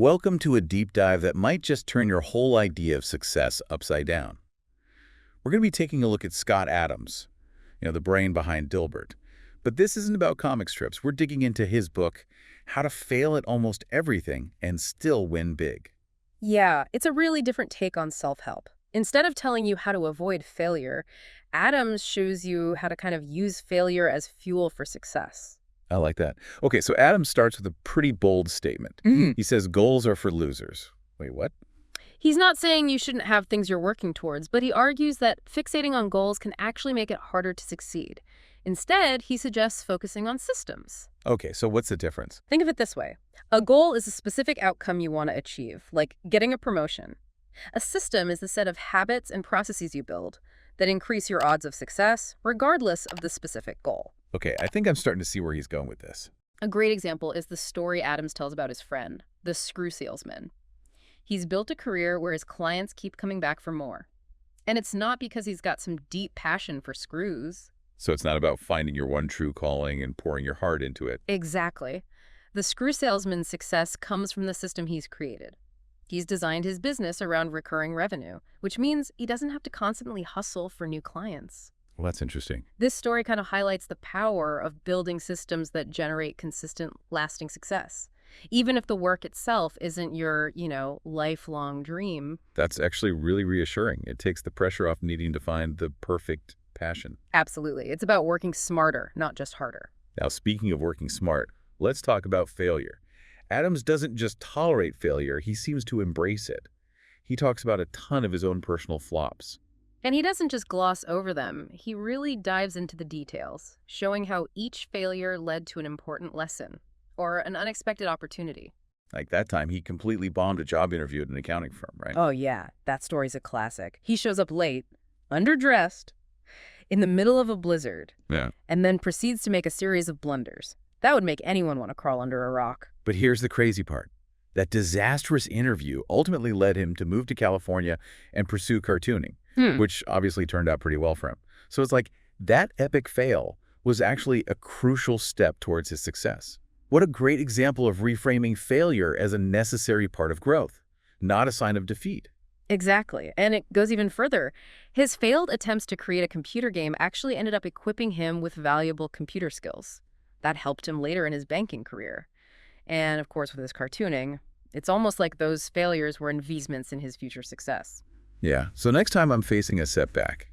Welcome to a deep dive that might just turn your whole idea of success upside down. We're going to be taking a look at Scott Adams, the brain behind Dilbert. But this isn't about comic strips. We're digging into his book, How to Fail at Almost Everything and Still Win Big. Yeah, it's a really different take on self-help. Instead of telling you how to avoid failure, Adams shows you how to kind of use failure as fuel for success. I like that. Okay, so Adams starts with a pretty bold statement. He says goals are for losers. Wait, what? He's not saying you shouldn't have things you're working towards, but he argues that fixating on goals can actually make it harder to succeed. Instead, he suggests focusing on systems. Okay, so what's the difference? Think of it this way. A goal is a specific outcome you want to achieve, like getting a promotion. A system is the set of habits and processes you build that increase your odds of success, regardless of the specific goal. Okay, I think I'm starting to see where he's going with this. A great example is the story Adams tells about his friend, the screw salesman. He's built a career where his clients keep coming back for more. And it's not because he's got some deep passion for screws. So it's not about finding your one true calling and pouring your heart into it. Exactly. The screw salesman's success comes from the system he's created. He's designed his business around recurring revenue, which means he doesn't have to constantly hustle for new clients. Well, that's interesting. This story kind of highlights the power of building systems that generate consistent, lasting success. Even if the work itself isn't your, lifelong dream. That's actually really reassuring. It takes the pressure off needing to find the perfect passion. Absolutely. It's about working smarter, not just harder. Now, speaking of working smart, let's talk about failure. Adams doesn't just tolerate failure, he seems to embrace it. He talks about a ton of his own personal flops. And he doesn't just gloss over them. He really dives into the details, showing how each failure led to an important lesson or an unexpected opportunity. Like that time, he completely bombed a job interview at an accounting firm, right? Oh, yeah. That story's a classic. He shows up late, underdressed, in the middle of a blizzard, and then proceeds to make a series of blunders. That would make anyone want to crawl under a rock. But here's the crazy part. That disastrous interview ultimately led him to move to California and pursue cartooning, which obviously turned out pretty well for him. So it's like that epic fail was actually a crucial step towards his success. What a great example of reframing failure as a necessary part of growth, not a sign of defeat. Exactly. And it goes even further. His failed attempts to create a computer game actually ended up equipping him with valuable computer skills. That helped him later in his banking career. And of course, with his cartooning, it's almost like those failures were investments in his future success. Yeah, so next time I'm facing a setback,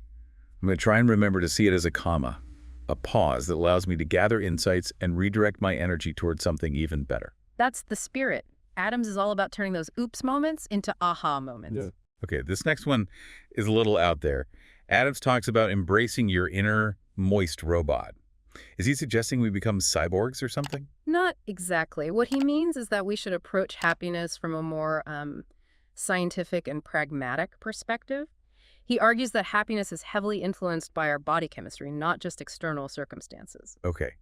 I'm going to try and remember to see it as a comma, a pause that allows me to gather insights and redirect my energy towards something even better. That's the spirit. Adams is all about turning those oops moments into aha moments. Yeah. Okay, this next one is a little out there. Adams talks about embracing your inner moist robot. Is he suggesting we become cyborgs or something? Not exactly. What he means is that we should approach happiness from a more scientific and pragmatic perspective. He argues that happiness is heavily influenced by our body chemistry, not just external circumstances. Okay,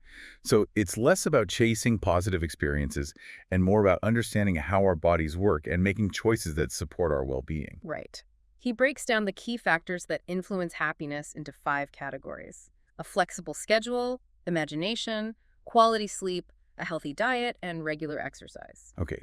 so it's less about chasing positive experiences and more about understanding how our bodies work and making choices that support our well-being. Right. He breaks down the key factors that influence happiness into 5 categories: a flexible schedule, imagination, quality sleep, a healthy diet, and regular exercise. Okay,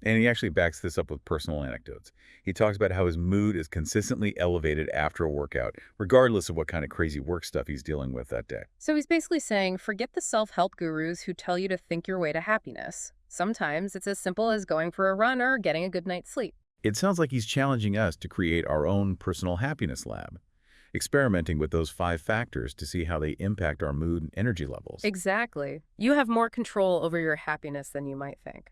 and he actually backs this up with personal anecdotes. He talks about how his mood is consistently elevated after a workout, regardless of what kind of crazy work stuff he's dealing with that day. So he's basically saying, forget the self-help gurus who tell you to think your way to happiness. Sometimes it's as simple as going for a run or getting a good night's sleep. It sounds like he's challenging us to create our own personal happiness lab, experimenting with those 5 factors to see how they impact our mood and energy levels. Exactly. You have more control over your happiness than you might think.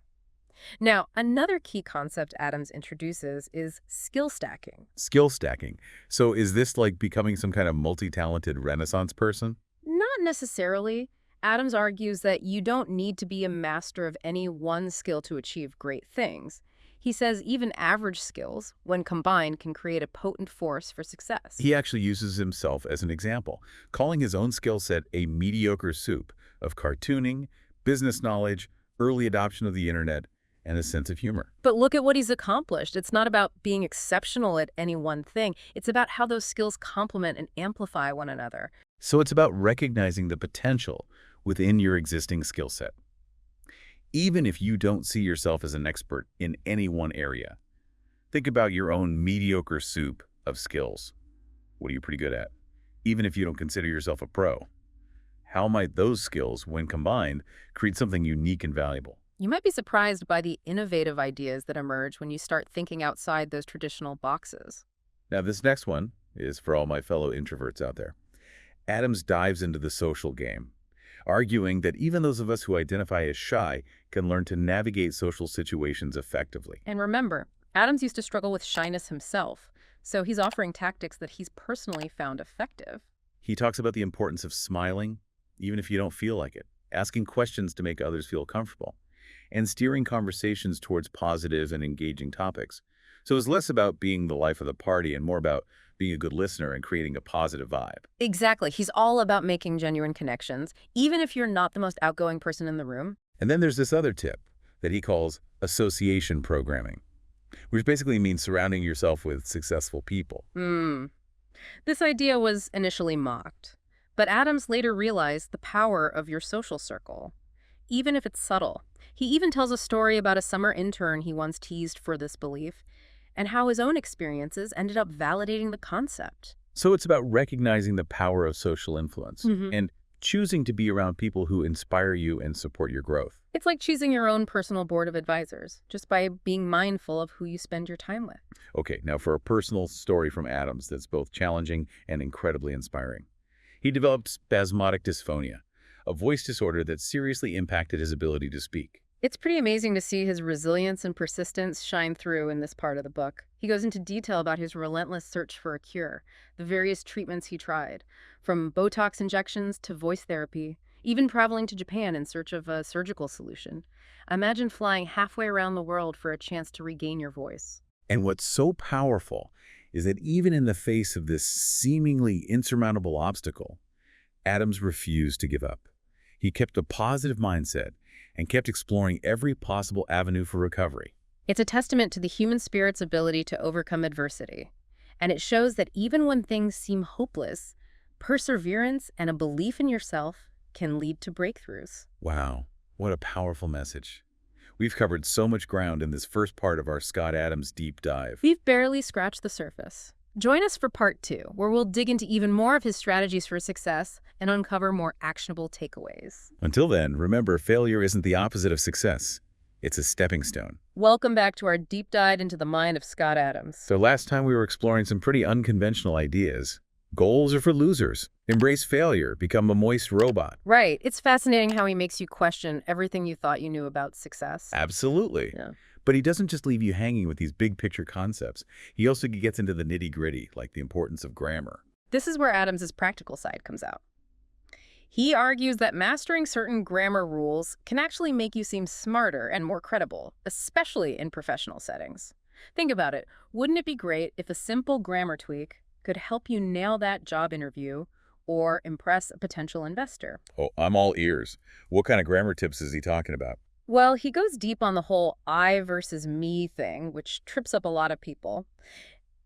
Now, another key concept Adams introduces is skill stacking. Skill stacking. So is this like becoming some kind of multi-talented Renaissance person? Not necessarily. Adams argues that you don't need to be a master of any one skill to achieve great things. He says even average skills, when combined, can create a potent force for success. He actually uses himself as an example, calling his own skill set a mediocre soup of cartooning, business knowledge, early adoption of the internet, and a sense of humor. But look at what he's accomplished. It's not about being exceptional at any one thing. It's about how those skills complement and amplify one another. So it's about recognizing the potential within your existing skill set. even if you don't see yourself as an expert in any one area. Think about your own mediocre soup of skills. What are you pretty good at? Even if you don't consider yourself a pro. How might those skills, when combined, create something unique and valuable? You might be surprised by the innovative ideas that emerge when you start thinking outside those traditional boxes. Now, this next one is for all my fellow introverts out there. Adams dives into the social game, arguing that even those of us who identify as shy can learn to navigate social situations effectively. And remember, Adams used to struggle with shyness himself, so he's offering tactics that he's personally found effective. He talks about the importance of smiling, even if you don't feel like it, asking questions to make others feel comfortable, and steering conversations towards positive and engaging topics. So it's less about being the life of the party and more about being a good listener and creating a positive vibe. Exactly. He's all about making genuine connections, even if you're not the most outgoing person in the room. And then there's this other tip that he calls association programming, which basically means surrounding yourself with successful people. This idea was initially mocked, but Adams later realized the power of your social circle, even if it's subtle. He even tells a story about a summer intern he once teased for this belief, and how his own experiences ended up validating the concept. So it's about recognizing the power of social influence and choosing to be around people who inspire you and support your growth. It's like choosing your own personal board of advisors, just by being mindful of who you spend your time with. Okay, now for a personal story from Adams that's both challenging and incredibly inspiring. He developed spasmodic dysphonia, a voice disorder that seriously impacted his ability to speak. It's pretty amazing to see his resilience and persistence shine through in this part of the book. He goes into detail about his relentless search for a cure, the various treatments he tried, from Botox injections to voice therapy, even traveling to Japan in search of a surgical solution. Imagine flying halfway around the world for a chance to regain your voice. And what's so powerful is that even in the face of this seemingly insurmountable obstacle, Adams refused to give up. He kept a positive mindset and kept exploring every possible avenue for recovery. It's a testament to the human spirit's ability to overcome adversity. And it shows that even when things seem hopeless, perseverance and a belief in yourself can lead to breakthroughs. Wow, what a powerful message. We've covered so much ground in this first part of our Scott Adams deep dive. We've barely scratched the surface. Join us for part 2, where we'll dig into even more of his strategies for success and uncover more actionable takeaways. Until then, remember, failure isn't the opposite of success. It's a stepping stone. Welcome back to our deep dive into the mind of Scott Adams. So last time we were exploring some pretty unconventional ideas. Goals are for losers. Embrace failure. Become a moist robot. Right. It's fascinating how he makes you question everything you thought you knew about success. Absolutely. Yeah. But he doesn't just leave you hanging with these big picture concepts. He also gets into the nitty-gritty, like the importance of grammar. This is where Adams's practical side comes out. He argues that mastering certain grammar rules can actually make you seem smarter and more credible, especially in professional settings. Think about it. Wouldn't it be great if a simple grammar tweak could help you nail that job interview or impress a potential investor? Oh, I'm all ears. What kind of grammar tips is he talking about? Well, he goes deep on the whole I versus me thing, which trips up a lot of people.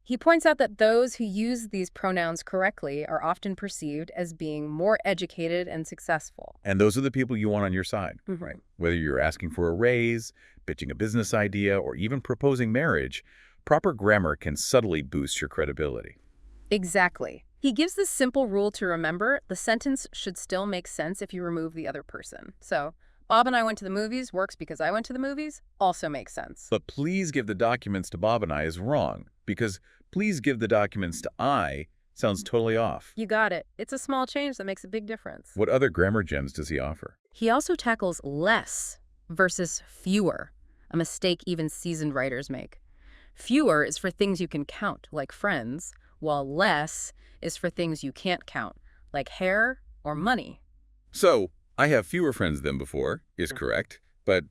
He points out that those who use these pronouns correctly are often perceived as being more educated and successful. And those are the people you want on your side, Mhm. right? Whether you're asking for a raise, pitching a business idea, or even proposing marriage, proper grammar can subtly boost your credibility. Exactly. He gives this simple rule to remember: the sentence should still make sense if you remove the other person. So, Bob and I went to the movies works because I went to the movies also makes sense. But please give the documents to Bob and I is wrong, because please give the documents to I sounds totally off. You got it. It's a small change that makes a big difference. What other grammar gems does he offer? He also tackles less versus fewer, a mistake even seasoned writers make. Fewer is for things you can count, like friends, while less is for things you can't count, like hair or money. So, I have fewer friends than before is correct, but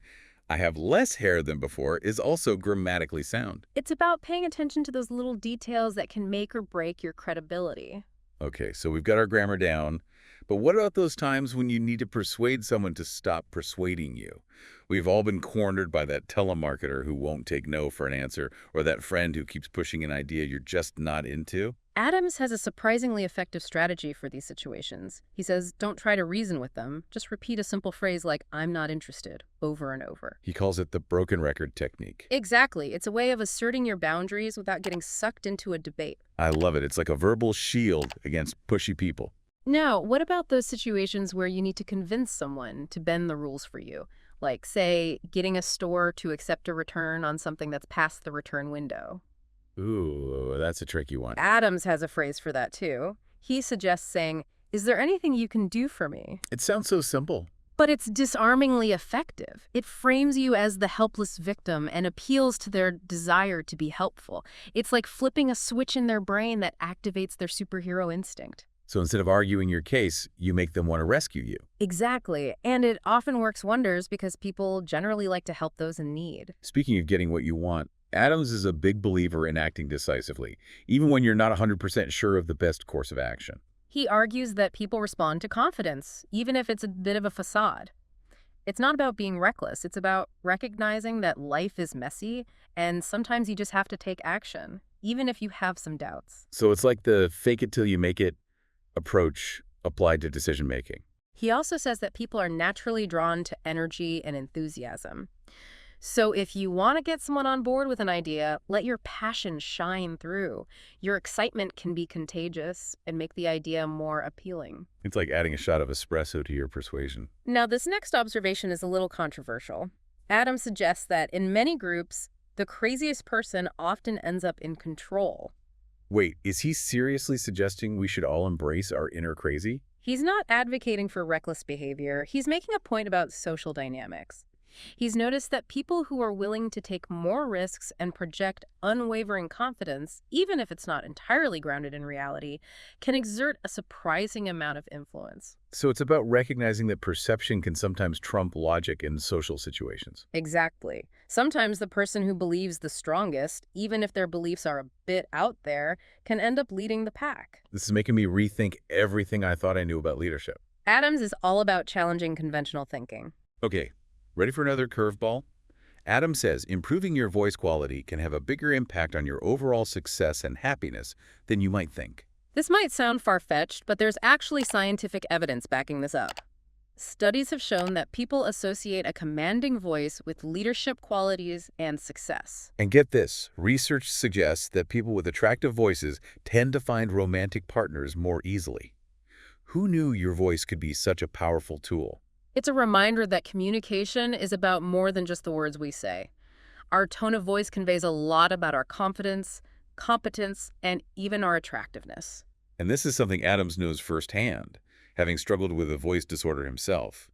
I have less hair than before is also grammatically sound. It's about paying attention to those little details that can make or break your credibility. Okay, so we've got our grammar down, but what about those times when you need to persuade someone to stop persuading you? We've all been cornered by that telemarketer who won't take no for an answer, or that friend who keeps pushing an idea you're just not into. Adams has a surprisingly effective strategy for these situations. He says, don't try to reason with them. Just repeat a simple phrase like, I'm not interested, over and over. He calls it the broken record technique. Exactly. It's a way of asserting your boundaries without getting sucked into a debate. I love it. It's like a verbal shield against pushy people. Now, what about those situations where you need to convince someone to bend the rules for you? Like, say, getting a store to accept a return on something that's past the return window. Ooh, that's a tricky one. Adams has a phrase for that, too. He suggests saying, is there anything you can do for me? It sounds so simple. But it's disarmingly effective. It frames you as the helpless victim and appeals to their desire to be helpful. It's like flipping a switch in their brain that activates their superhero instinct. So instead of arguing your case, you make them want to rescue you. Exactly. And it often works wonders because people generally like to help those in need. Speaking of getting what you want, Adams is a big believer in acting decisively, even when you're not 100% sure of the best course of action. He argues that people respond to confidence, even if it's a bit of a facade. It's not about being reckless. It's about recognizing that life is messy, and sometimes you just have to take action, even if you have some doubts. So it's like the fake it till you make it approach applied to decision-making. He also says that people are naturally drawn to energy and enthusiasm. So if you want to get someone on board with an idea, let your passion shine through. Your excitement can be contagious and make the idea more appealing. It's like adding a shot of espresso to your persuasion. Now, this next observation is a little controversial. Adam suggests that in many groups, the craziest person often ends up in control. Wait, is he seriously suggesting we should all embrace our inner crazy? He's not advocating for reckless behavior. He's making a point about social dynamics. He's noticed that people who are willing to take more risks and project unwavering confidence, even if it's not entirely grounded in reality, can exert a surprising amount of influence. So it's about recognizing that perception can sometimes trump logic in social situations. Exactly. Sometimes the person who believes the strongest, even if their beliefs are a bit out there, can end up leading the pack. This is making me rethink everything I thought I knew about leadership. Adams is all about challenging conventional thinking. Okay, ready for another curveball? Adam says improving your voice quality can have a bigger impact on your overall success and happiness than you might think. This might sound far-fetched, but there's actually scientific evidence backing this up. Studies have shown that people associate a commanding voice with leadership qualities and success. And get this, research suggests that people with attractive voices tend to find romantic partners more easily. Who knew your voice could be such a powerful tool? It's a reminder that communication is about more than just the words we say. Our tone of voice conveys a lot about our confidence, competence, and even our attractiveness. And this is something Adams knows firsthand, having struggled with a voice disorder himself.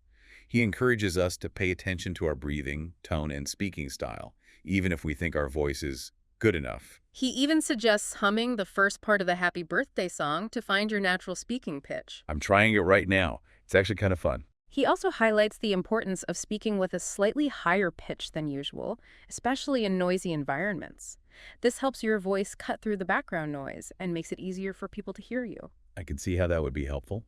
He encourages us to pay attention to our breathing, tone, and speaking style, even if we think our voice is good enough. He even suggests humming the first part of the happy birthday song to find your natural speaking pitch. I'm trying it right now. It's actually kind of fun. He also highlights the importance of speaking with a slightly higher pitch than usual, especially in noisy environments. This helps your voice cut through the background noise and makes it easier for people to hear you. I can see how that would be helpful,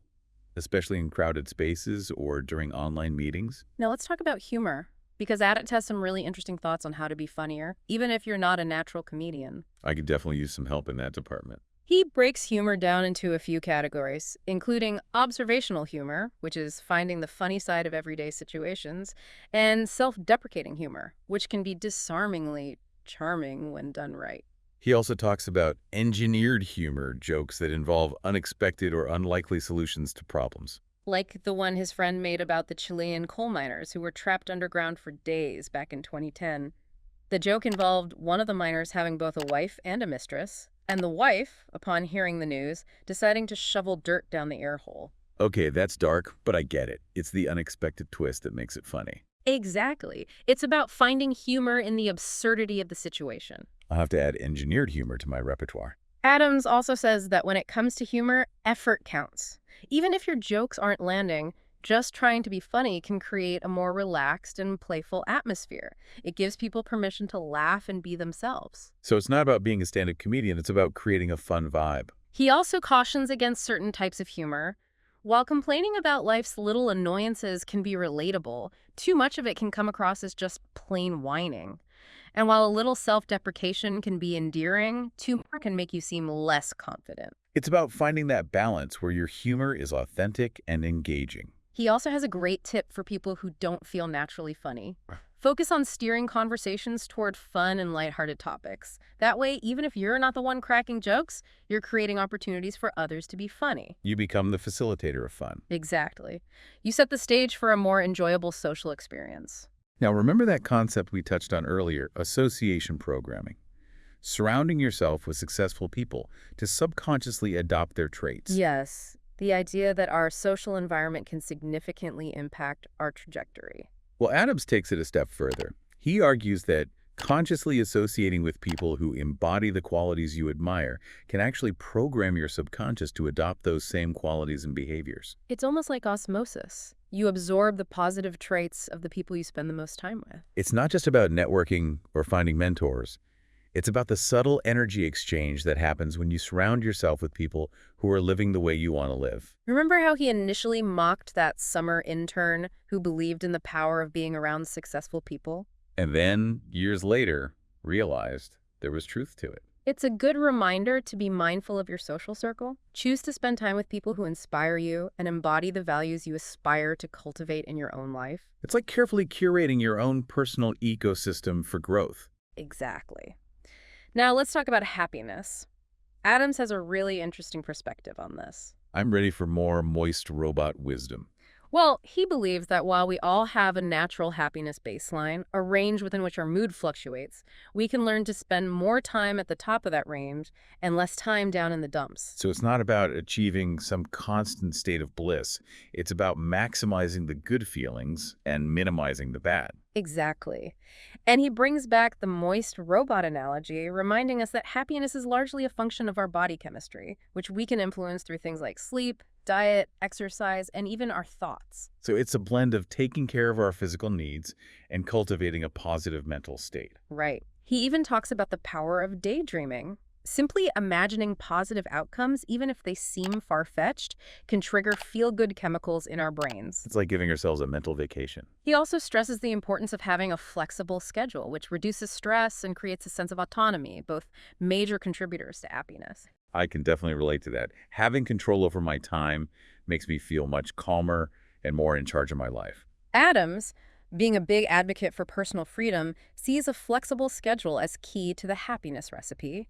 especially in crowded spaces or during online meetings. Now let's talk about humor, because Adams has some really interesting thoughts on how to be funnier, even if you're not a natural comedian. I could definitely use some help in that department. He breaks humor down into a few categories, including observational humor, which is finding the funny side of everyday situations, and self-deprecating humor, which can be disarmingly charming when done right. He also talks about engineered humor, jokes that involve unexpected or unlikely solutions to problems. Like the one his friend made about the Chilean coal miners who were trapped underground for days back in 2010. The joke involved one of the miners having both a wife and a mistress, and the wife, upon hearing the news, deciding to shovel dirt down the air hole. Okay, that's dark, but I get it. It's the unexpected twist that makes it funny. Exactly. It's about finding humor in the absurdity of the situation. I'll have to add engineered humor to my repertoire. Adams also says that when it comes to humor, effort counts. Even if your jokes aren't landing, just trying to be funny can create a more relaxed and playful atmosphere. It gives people permission to laugh and be themselves. So it's not about being a stand-up comedian, it's about creating a fun vibe. He also cautions against certain types of humor. While complaining about life's little annoyances can be relatable, too much of it can come across as just plain whining. And while a little self-deprecation can be endearing, too much can make you seem less confident. It's about finding that balance where your humor is authentic and engaging. He also has a great tip for people who don't feel naturally funny. Focus on steering conversations toward fun and lighthearted topics. That way, even if you're not the one cracking jokes, you're creating opportunities for others to be funny. You become the facilitator of fun. Exactly. You set the stage for a more enjoyable social experience. Now, remember that concept we touched on earlier, association programming. Surrounding yourself with successful people to subconsciously adopt their traits. Yes, the idea that our social environment can significantly impact our trajectory. Well, Adams takes it a step further. He argues that consciously associating with people who embody the qualities you admire can actually program your subconscious to adopt those same qualities and behaviors. It's almost like osmosis. You absorb the positive traits of the people you spend the most time with. It's not just about networking or finding mentors. It's about the subtle energy exchange that happens when you surround yourself with people who are living the way you want to live. Remember how he initially mocked that summer intern who believed in the power of being around successful people? And then, years later, realized there was truth to it. It's a good reminder to be mindful of your social circle. Choose to spend time with people who inspire you and embody the values you aspire to cultivate in your own life. It's like carefully curating your own personal ecosystem for growth. Exactly. Now let's talk about happiness. Adams has a really interesting perspective on this. I'm ready for more moist robot wisdom. Well, he believes that while we all have a natural happiness baseline, a range within which our mood fluctuates, we can learn to spend more time at the top of that range and less time down in the dumps. So it's not about achieving some constant state of bliss. It's about maximizing the good feelings and minimizing the bad. Exactly. And he brings back the moist robot analogy, reminding us that happiness is largely a function of our body chemistry, which we can influence through things like sleep, diet, exercise, and even our thoughts. So it's a blend of taking care of our physical needs and cultivating a positive mental state. Right. He even talks about the power of daydreaming. Simply imagining positive outcomes, even if they seem far-fetched, can trigger feel-good chemicals in our brains. It's like giving ourselves a mental vacation. He also stresses the importance of having a flexible schedule, which reduces stress and creates a sense of autonomy, both major contributors to happiness. I can definitely relate to that. Having control over my time makes me feel much calmer and more in charge of my life. Adams, being a big advocate for personal freedom, sees a flexible schedule as key to the happiness recipe.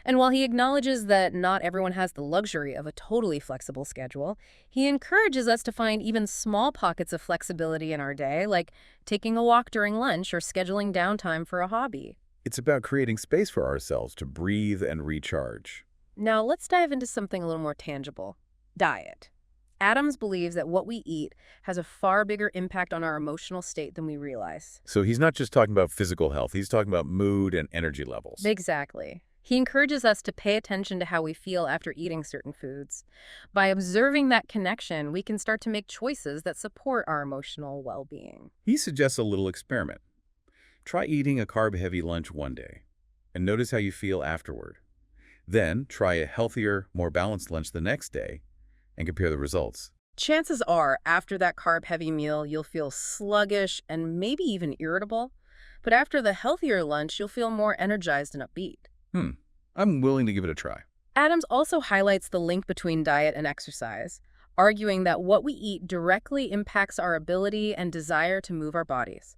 And while he acknowledges that not everyone has the luxury of a totally flexible schedule, he encourages us to find even small pockets of flexibility in our day, like taking a walk during lunch or scheduling downtime for a hobby. It's about creating space for ourselves to breathe and recharge. Now, let's dive into something a little more tangible: diet. Adams believes that what we eat has a far bigger impact on our emotional state than we realize. So he's not just talking about physical health, he's talking about mood and energy levels. Exactly. He encourages us to pay attention to how we feel after eating certain foods. By observing that connection, we can start to make choices that support our emotional well-being. He suggests a little experiment. Try eating a carb-heavy lunch one day and notice how you feel afterward. Then try a healthier, more balanced lunch the next day and compare the results. Chances are, after that carb-heavy meal, you'll feel sluggish and maybe even irritable. But after the healthier lunch, you'll feel more energized and upbeat. I'm willing to give it a try. Adams also highlights the link between diet and exercise, arguing that what we eat directly impacts our ability and desire to move our bodies.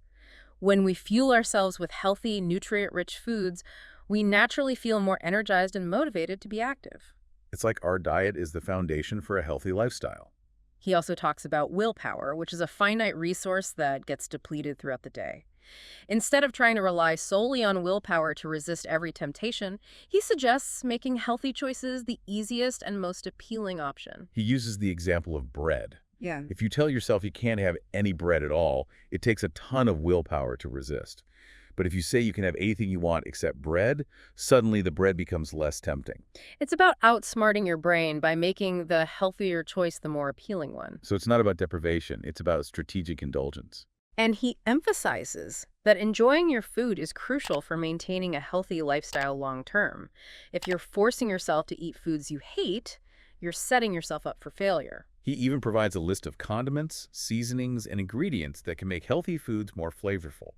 When we fuel ourselves with healthy, nutrient-rich foods, we naturally feel more energized and motivated to be active. It's like our diet is the foundation for a healthy lifestyle. He also talks about willpower, which is a finite resource that gets depleted throughout the day. Instead of trying to rely solely on willpower to resist every temptation, he suggests making healthy choices the easiest and most appealing option. He uses the example of bread. Yeah. If you tell yourself you can't have any bread at all, it takes a ton of willpower to resist. But if you say you can have anything you want except bread, suddenly the bread becomes less tempting. It's about outsmarting your brain by making the healthier choice the more appealing one. So it's not about deprivation, it's about strategic indulgence. And he emphasizes that enjoying your food is crucial for maintaining a healthy lifestyle long term. If you're forcing yourself to eat foods you hate, you're setting yourself up for failure. He even provides a list of condiments, seasonings, and ingredients that can make healthy foods more flavorful.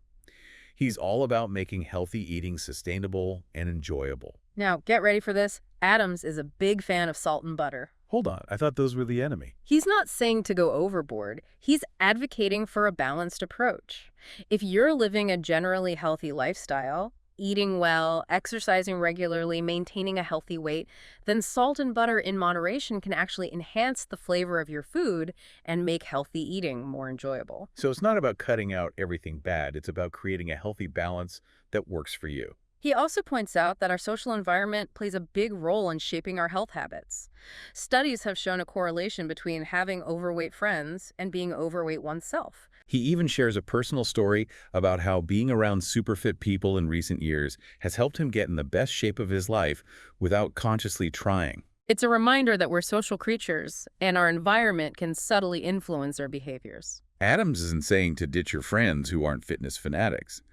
He's all about making healthy eating sustainable and enjoyable. Now, get ready for this. Adams is a big fan of salt and butter. Hold on, I thought those were the enemy. He's not saying to go overboard. He's advocating for a balanced approach. If you're living a generally healthy lifestyle, eating well, exercising regularly, maintaining a healthy weight, then salt and butter in moderation can actually enhance the flavor of your food and make healthy eating more enjoyable. So it's not about cutting out everything bad, it's about creating a healthy balance that works for you. He also points out that our social environment plays a big role in shaping our health habits. Studies have shown a correlation between having overweight friends and being overweight oneself. He even shares a personal story about how being around super fit people in recent years has helped him get in the best shape of his life without consciously trying. It's a reminder that we're social creatures, and our environment can subtly influence our behaviors. Adams isn't saying to ditch your friends who aren't fitness fanatics,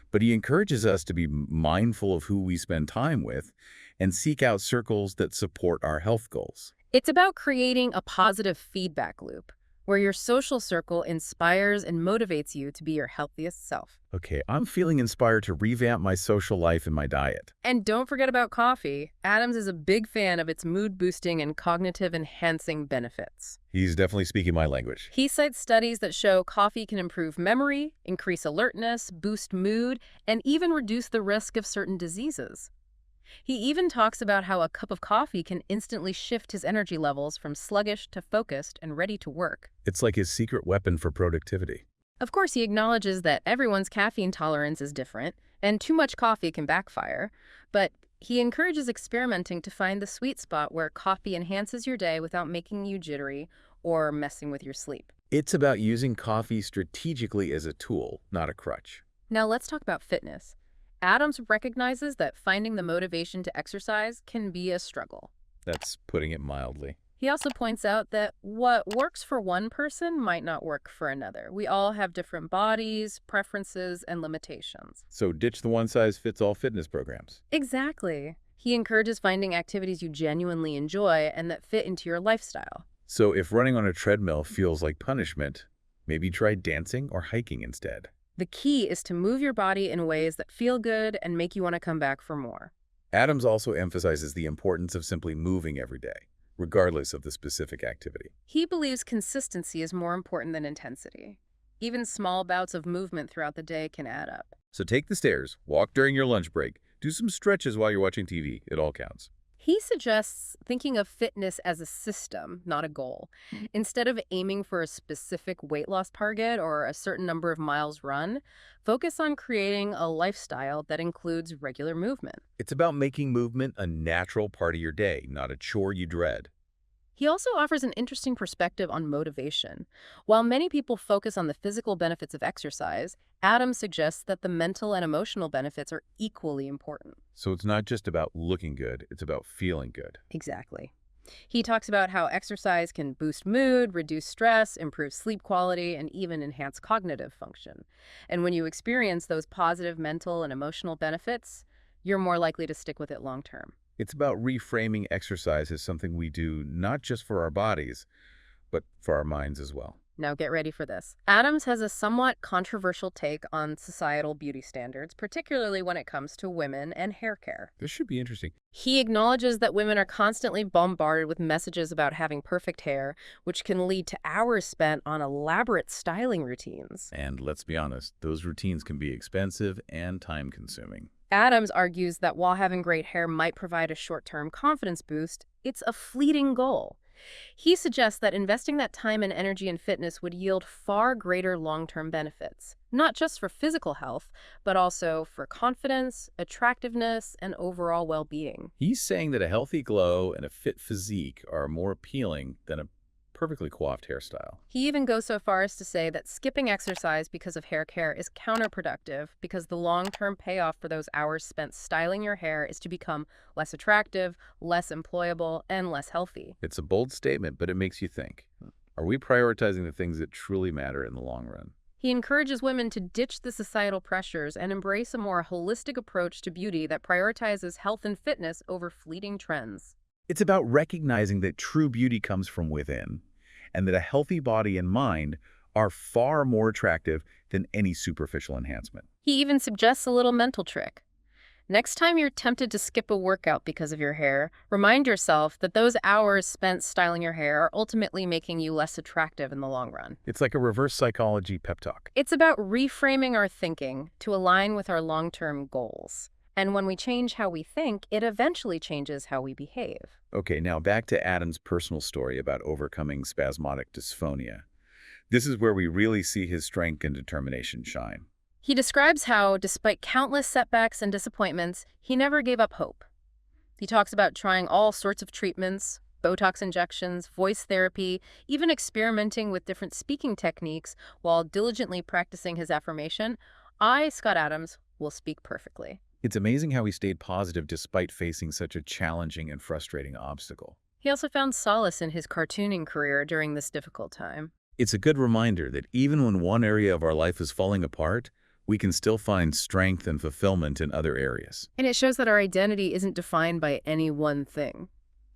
but he encourages us to be mindful of who we spend time with and seek out circles that support our health goals. It's about creating a positive feedback loop, where your social circle inspires and motivates you to be your healthiest self. Okay, I'm feeling inspired to revamp my social life and my diet. And don't forget about coffee. Adams is a big fan of its mood-boosting and cognitive-enhancing benefits. He's definitely speaking my language. He cites studies that show coffee can improve memory, increase alertness, boost mood, and even reduce the risk of certain diseases. He even talks about how a cup of coffee can instantly shift his energy levels from sluggish to focused and ready to work. It's like his secret weapon for productivity. Of course, he acknowledges that everyone's caffeine tolerance is different, and too much coffee can backfire, but he encourages experimenting to find the sweet spot where coffee enhances your day without making you jittery or messing with your sleep. It's about using coffee strategically as a tool, not a crutch. Now let's talk about fitness. Adams recognizes that finding the motivation to exercise can be a struggle. That's putting it mildly. He also points out that what works for one person might not work for another. We all have different bodies, preferences, and limitations. So ditch the one-size-fits-all fitness programs. Exactly. He encourages finding activities you genuinely enjoy and that fit into your lifestyle. So if running on a treadmill feels like punishment, maybe try dancing or hiking instead. The key is to move your body in ways that feel good and make you want to come back for more. Adams also emphasizes the importance of simply moving every day, regardless of the specific activity. He believes consistency is more important than intensity. Even small bouts of movement throughout the day can add up. So take the stairs, walk during your lunch break, do some stretches while you're watching TV. It all counts. He suggests thinking of fitness as a system, not a goal. Instead of aiming for a specific weight loss target or a certain number of miles run, focus on creating a lifestyle that includes regular movement. It's about making movement a natural part of your day, not a chore you dread. He also offers an interesting perspective on motivation. While many people focus on the physical benefits of exercise, Adams suggests that the mental and emotional benefits are equally important. So it's not just about looking good, it's about feeling good. Exactly. He talks about how exercise can boost mood, reduce stress, improve sleep quality, and even enhance cognitive function. And when you experience those positive mental and emotional benefits, you're more likely to stick with it long term. It's about reframing exercise as something we do not just for our bodies, but for our minds as well. Now get ready for this. Adams has a somewhat controversial take on societal beauty standards, particularly when it comes to women and hair care. This should be interesting. He acknowledges that women are constantly bombarded with messages about having perfect hair, which can lead to hours spent on elaborate styling routines. And let's be honest, those routines can be expensive and time-consuming. Adams argues that while having great hair might provide a short-term confidence boost, it's a fleeting goal. He suggests that investing that time and energy in fitness would yield far greater long-term benefits, not just for physical health, but also for confidence, attractiveness, and overall well-being. He's saying that a healthy glow and a fit physique are more appealing than a perfectly coiffed hairstyle. He even goes so far as to say that skipping exercise because of hair care is counterproductive because the long-term payoff for those hours spent styling your hair is to become less attractive, less employable, and less healthy. It's a bold statement, but it makes you think. Are we prioritizing the things that truly matter in the long run? He encourages women to ditch the societal pressures and embrace a more holistic approach to beauty that prioritizes health and fitness over fleeting trends. It's about recognizing that true beauty comes from within, and that a healthy body and mind are far more attractive than any superficial enhancement. He even suggests a little mental trick. Next time you're tempted to skip a workout because of your hair, remind yourself that those hours spent styling your hair are ultimately making you less attractive in the long run. It's like a reverse psychology pep talk. It's about reframing our thinking to align with our long-term goals. And when we change how we think, it eventually changes how we behave. Okay, now back to Adam's personal story about overcoming spasmodic dysphonia. This is where we really see his strength and determination shine. He describes how, despite countless setbacks and disappointments, he never gave up hope. He talks about trying all sorts of treatments, Botox injections, voice therapy, even experimenting with different speaking techniques while diligently practicing his affirmation, "I, Scott Adams, will speak perfectly." It's amazing how he stayed positive despite facing such a challenging and frustrating obstacle. He also found solace in his cartooning career during this difficult time. It's a good reminder that even when one area of our life is falling apart, we can still find strength and fulfillment in other areas. And it shows that our identity isn't defined by any one thing.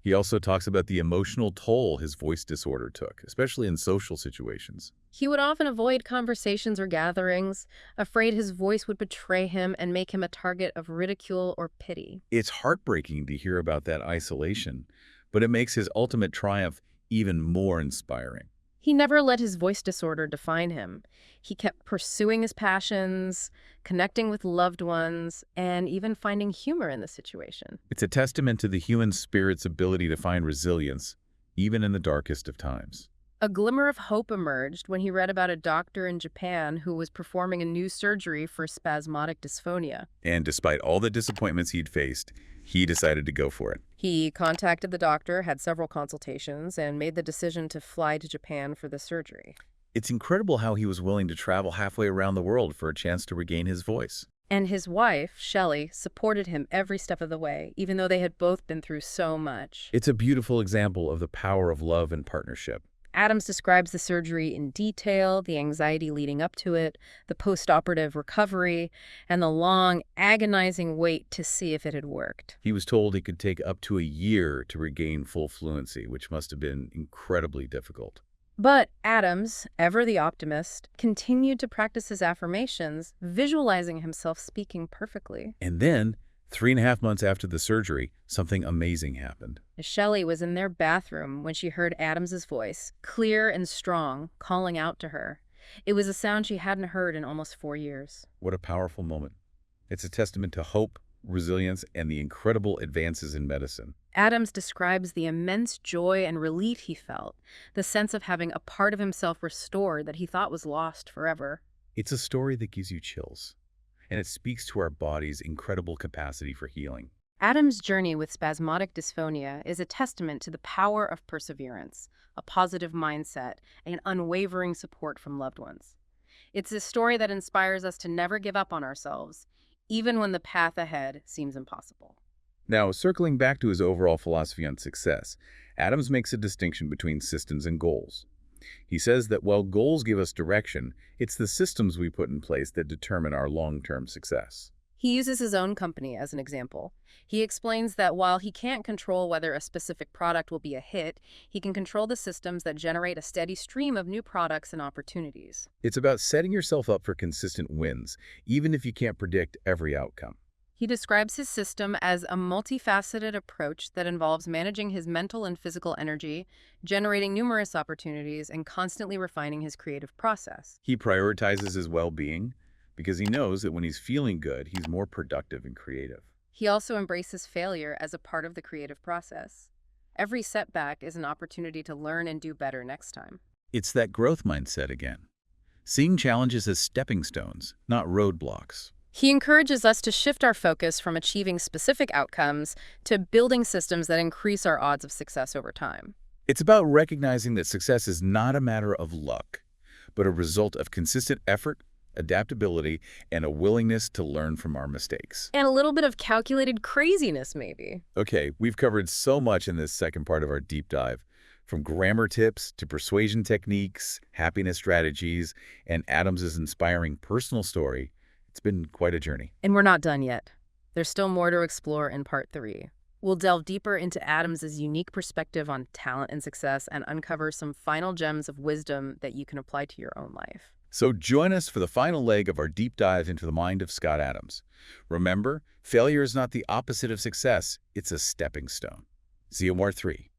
He also talks about the emotional toll his voice disorder took, especially in social situations. He would often avoid conversations or gatherings, afraid his voice would betray him and make him a target of ridicule or pity. It's heartbreaking to hear about that isolation, but it makes his ultimate triumph even more inspiring. He never let his voice disorder define him. He kept pursuing his passions, connecting with loved ones, and even finding humor in the situation. It's a testament to the human spirit's ability to find resilience, even in the darkest of times. A glimmer of hope emerged when he read about a doctor in Japan who was performing a new surgery for spasmodic dysphonia. And despite all the disappointments he'd faced, he decided to go for it. He contacted the doctor, had several consultations, and made the decision to fly to Japan for the surgery. It's incredible how he was willing to travel halfway around the world for a chance to regain his voice. And his wife, Shelley, supported him every step of the way, even though they had both been through so much. It's a beautiful example of the power of love and partnership. Adams describes the surgery in detail, the anxiety leading up to it, the post-operative recovery, and the long, agonizing wait to see if it had worked. He was told it could take up to a year to regain full fluency, which must have been incredibly difficult. But Adams, ever the optimist, continued to practice his affirmations, visualizing himself speaking perfectly. And then, 3.5 months after the surgery, something amazing happened. Shelley was in their bathroom when she heard Adams's voice, clear and strong, calling out to her. It was a sound she hadn't heard in almost 4 years. What a powerful moment. It's a testament to hope, resilience, and the incredible advances in medicine. Adams describes the immense joy and relief he felt, the sense of having a part of himself restored that he thought was lost forever. It's a story that gives you chills, and it speaks to our body's incredible capacity for healing. Adams' journey with spasmodic dysphonia is a testament to the power of perseverance, a positive mindset, and unwavering support from loved ones. It's a story that inspires us to never give up on ourselves, even when the path ahead seems impossible. Now, circling back to his overall philosophy on success, Adams makes a distinction between systems and goals. He says that while goals give us direction, it's the systems we put in place that determine our long-term success. He uses his own company as an example. He explains that while he can't control whether a specific product will be a hit, he can control the systems that generate a steady stream of new products and opportunities. It's about setting yourself up for consistent wins, even if you can't predict every outcome. He describes his system as a multifaceted approach that involves managing his mental and physical energy, generating numerous opportunities, and constantly refining his creative process. He prioritizes his well-being because he knows that when he's feeling good, he's more productive and creative. He also embraces failure as a part of the creative process. Every setback is an opportunity to learn and do better next time. It's that growth mindset again. Seeing challenges as stepping stones, not roadblocks. He encourages us to shift our focus from achieving specific outcomes to building systems that increase our odds of success over time. It's about recognizing that success is not a matter of luck, but a result of consistent effort, adaptability, and a willingness to learn from our mistakes. And a little bit of calculated craziness, maybe. Okay, we've covered so much in this second part of our deep dive, from grammar tips to persuasion techniques, happiness strategies, and Adams's inspiring personal story. It's been quite a journey. And we're not done yet. There's still more to explore in part 3. We'll delve deeper into Adams's unique perspective on talent and success and uncover some final gems of wisdom that you can apply to your own life. So join us for the final leg of our deep dive into the mind of Scott Adams. Remember, failure is not the opposite of success, it's a stepping stone. See you more 3.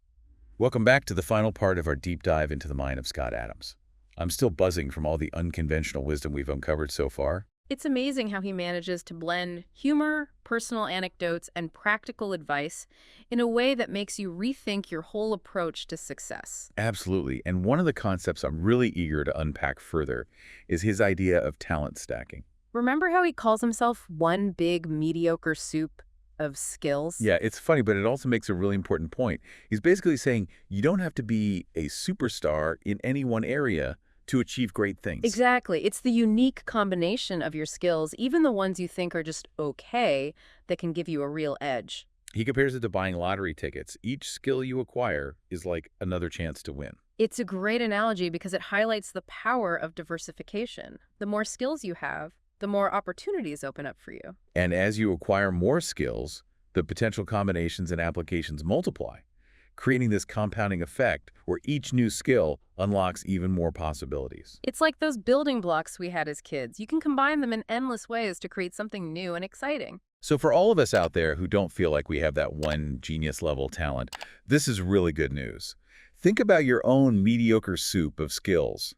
Welcome back to the final part of our deep dive into the mind of Scott Adams. I'm still buzzing from all the unconventional wisdom we've uncovered so far. It's amazing how he manages to blend humor, personal anecdotes, and practical advice in a way that makes you rethink your whole approach to success. Absolutely, and one of the concepts I'm really eager to unpack further is his idea of talent stacking. Remember how he calls himself one big mediocre soup of skills? Yeah, it's funny, but it also makes a really important point. He's basically saying you don't have to be a superstar in any one area to achieve great things. Exactly. It's the unique combination of your skills, even the ones you think are just okay, that can give you a real edge. He compares it to buying lottery tickets. Each skill you acquire is like another chance to win. It's a great analogy because it highlights the power of diversification. The more skills you have, the more opportunities open up for you. And as you acquire more skills, the potential combinations and applications multiply, creating this compounding effect where each new skill unlocks even more possibilities. It's like those building blocks we had as kids. You can combine them in endless ways to create something new and exciting. So for all of us out there who don't feel like we have that one genius-level talent, this is really good news. Think about your own mediocre soup of skills.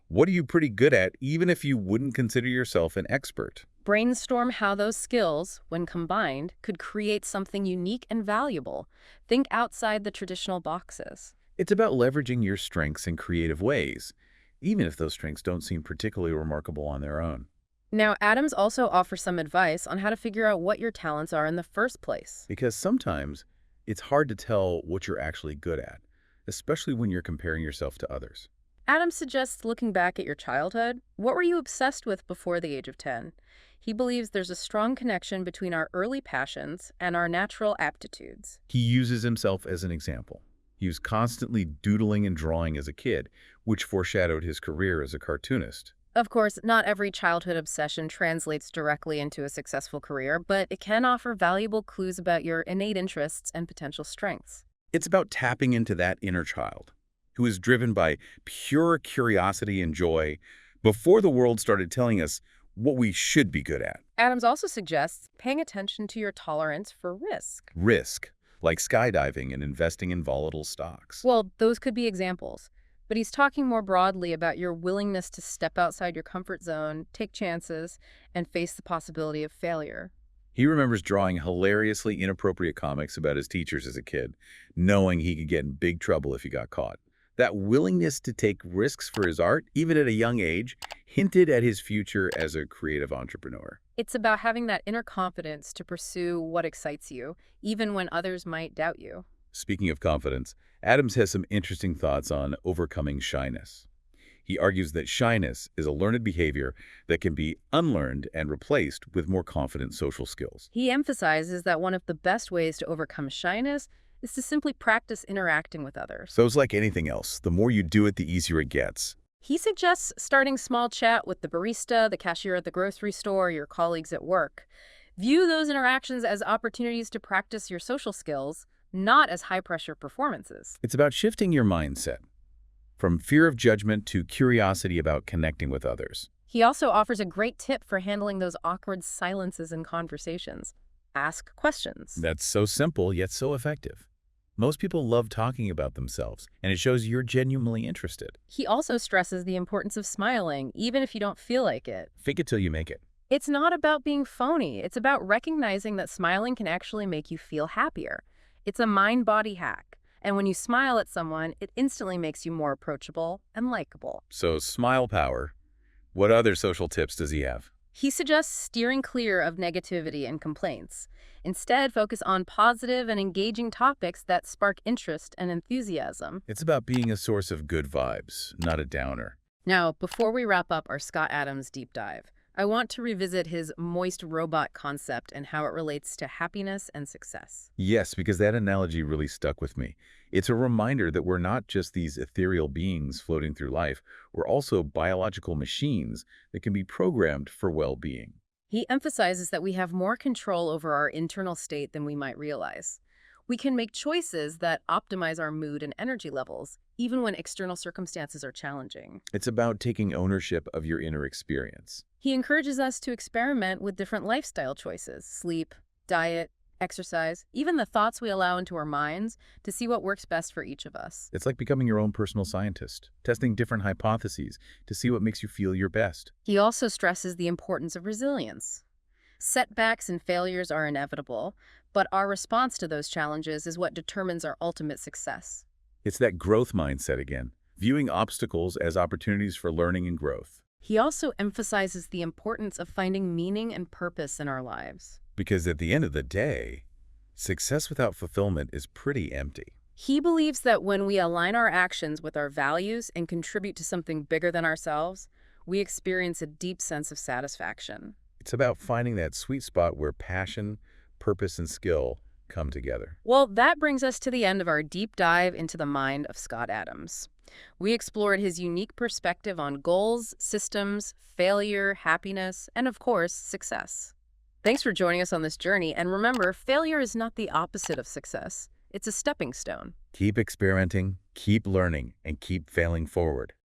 What are you pretty good at, even if you wouldn't consider yourself an expert? Brainstorm how those skills, when combined, could create something unique and valuable. Think outside the traditional boxes. It's about leveraging your strengths in creative ways, even if those strengths don't seem particularly remarkable on their own. Now, Adams also offers some advice on how to figure out what your talents are in the first place. Because sometimes it's hard to tell what you're actually good at, especially when you're comparing yourself to others. Adams suggests looking back at your childhood. What were you obsessed with before the age of 10? He believes there's a strong connection between our early passions and our natural aptitudes. He uses himself as an example. He was constantly doodling and drawing as a kid, which foreshadowed his career as a cartoonist. Of course, not every childhood obsession translates directly into a successful career, but it can offer valuable clues about your innate interests and potential strengths. It's about tapping into that inner child, who is driven by pure curiosity and joy before the world started telling us what we should be good at. Adams also suggests paying attention to your tolerance for risk. Risk, like skydiving and investing in volatile stocks. Well, those could be examples. But he's talking more broadly about your willingness to step outside your comfort zone, take chances, and face the possibility of failure. He remembers drawing hilariously inappropriate comics about his teachers as a kid, knowing he could get in big trouble if he got caught. That willingness to take risks for his art, even at a young age, hinted at his future as a creative entrepreneur. It's about having that inner confidence to pursue what excites you, even when others might doubt you. Speaking of confidence, Adams has some interesting thoughts on overcoming shyness. He argues that shyness is a learned behavior that can be unlearned and replaced with more confident social skills. He emphasizes that one of the best ways to overcome shyness is to simply practice interacting with others. So it's like anything else. The more you do it, the easier it gets. He suggests starting small chat with the barista, the cashier at the grocery store, your colleagues at work. View those interactions as opportunities to practice your social skills, not as high-pressure performances. It's about shifting your mindset from fear of judgment to curiosity about connecting with others. He also offers a great tip for handling those awkward silences in conversations. Ask questions. That's so simple, yet so effective. Most people love talking about themselves, and it shows you're genuinely interested. He also stresses the importance of smiling, even if you don't feel like it. Fake it till you make it. It's not about being phony. It's about recognizing that smiling can actually make you feel happier. It's a mind-body hack. And when you smile at someone, it instantly makes you more approachable and likable. So, smile power. What other social tips does he have? He suggests steering clear of negativity and complaints. Instead, focus on positive and engaging topics that spark interest and enthusiasm. It's about being a source of good vibes, not a downer. Now, before we wrap up our Scott Adams deep dive, I want to revisit his moist robot concept and how it relates to happiness and success. Yes, because that analogy really stuck with me. It's a reminder that we're not just these ethereal beings floating through life. We're also biological machines that can be programmed for well-being. He emphasizes that we have more control over our internal state than we might realize. We can make choices that optimize our mood and energy levels, even when external circumstances are challenging. It's about taking ownership of your inner experience. He encourages us to experiment with different lifestyle choices, sleep, diet, exercise, even the thoughts we allow into our minds to see what works best for each of us. It's like becoming your own personal scientist, testing different hypotheses to see what makes you feel your best. He also stresses the importance of resilience. Setbacks and failures are inevitable, but our response to those challenges is what determines our ultimate success. It's that growth mindset again, viewing obstacles as opportunities for learning and growth. He also emphasizes the importance of finding meaning and purpose in our lives. Because at the end of the day, success without fulfillment is pretty empty. He believes that when we align our actions with our values and contribute to something bigger than ourselves, we experience a deep sense of satisfaction. It's about finding that sweet spot where passion, purpose, and skill come together. Well, that brings us to the end of our deep dive into the mind of Scott Adams. We explored his unique perspective on goals, systems, failure, happiness, and of course, success. Thanks for joining us on this journey, and remember, failure is not the opposite of success. It's a stepping stone. Keep experimenting, keep learning, and keep failing forward.